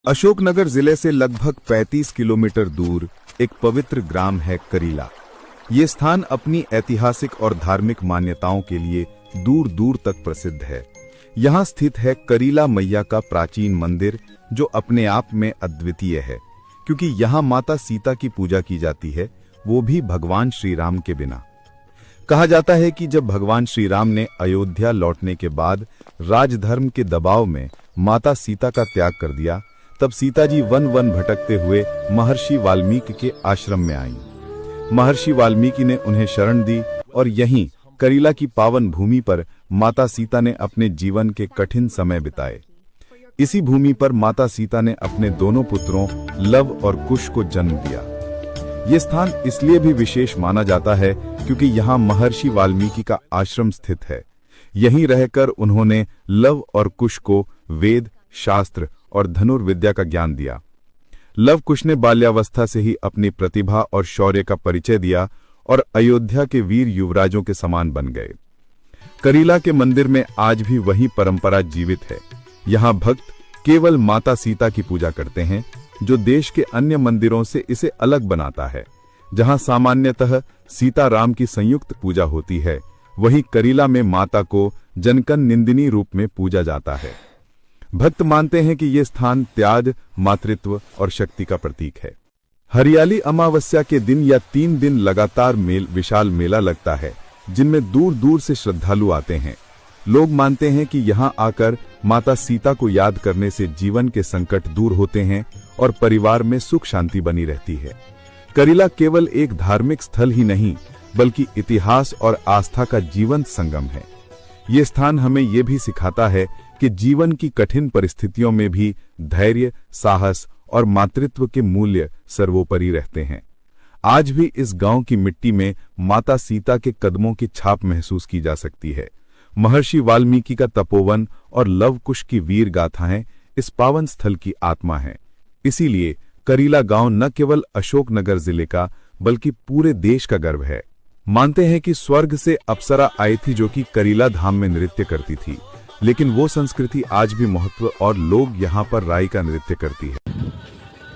अशोकनगर जिले से लगभग 35 किलोमीटर दूर एक पवित्र ग्राम है करीला। ये स्थान अपनी ऐतिहासिक और धार्मिक मान्यताओं के लिए दूर दूर तक प्रसिद्ध है। यहाँ स्थित है करीला मैया का प्राचीन मंदिर, जो अपने आप में अद्वितीय है, क्योंकि यहाँ माता सीता की पूजा की जाती है, वो भी भगवान श्री राम के बिना। कहा जाता है कि जब भगवान श्री राम ने अयोध्या लौटने के बाद राजधर्म के दबाव में माता सीता का त्याग कर दिया, तब सीता जी वन वन भटकते हुए महर्षि वाल्मीकि के आश्रम में आईं। महर्षि वाल्मीकि ने उन्हें शरण दी और यहीं करीला की पावन भूमि पर माता सीता ने अपने जीवन के कठिन समय बिताए। इसी भूमि पर माता सीता ने अपने दोनों पुत्रों लव और कुश को जन्म दिया। ये स्थान इसलिए भी विशेष माना जाता है क्योंकि यहाँ महर्षि वाल्मीकि का आश्रम स्थित है। यहीं रहकर उन्होंने लव और कुश को वेद, शास्त्र और धनुर्विद्या का ज्ञान दिया। लव कुश ने बाल्यावस्था से ही अपनी प्रतिभा और शौर्य का परिचय दिया और अयोध्या के वीर युवराजों के समान बन गए। करीला के मंदिर में आज भी वही परंपरा जीवित है। यहाँ भक्त केवल माता सीता की पूजा करते हैं, जो देश के अन्य मंदिरों से इसे अलग बनाता है। जहाँ सामान्यतः सीता राम की संयुक्त पूजा होती है, वहीं करीला में माता को जनकन निंदिनी रूप में पूजा जाता है। भक्त मानते हैं कि ये स्थान त्याग, मातृत्व और शक्ति का प्रतीक है। हरियाली अमावस्या के दिन या 3 दिन लगातार विशाल मेला लगता है, जिनमें दूर दूर से श्रद्धालु आते हैं। लोग मानते हैं कि यहाँ आकर माता सीता को याद करने से जीवन के संकट दूर होते हैं और परिवार में सुख शांति बनी रहती है। करीला केवल एक धार्मिक स्थल ही नहीं, बल्कि इतिहास और आस्था का जीवंत संगम है। ये स्थान हमें ये भी सिखाता है कि जीवन की कठिन परिस्थितियों में भी धैर्य, साहस और मातृत्व के मूल्य सर्वोपरि रहते हैं। आज भी इस गांव की मिट्टी में माता सीता के कदमों की छाप महसूस की जा सकती है। महर्षि वाल्मीकि का तपोवन और लव कुश की वीर गाथाएं इस पावन स्थल की आत्मा हैं। इसीलिए करीला गांव न केवल अशोकनगर जिले का, बल्कि पूरे देश का गर्व है। मानते हैं कि स्वर्ग से अप्सरा आई थी, जो कि करीला धाम में नृत्य करती थी, लेकिन वो संस्कृति आज भी महत्व और लोग यहाँ पर राई का नृत्य करती है।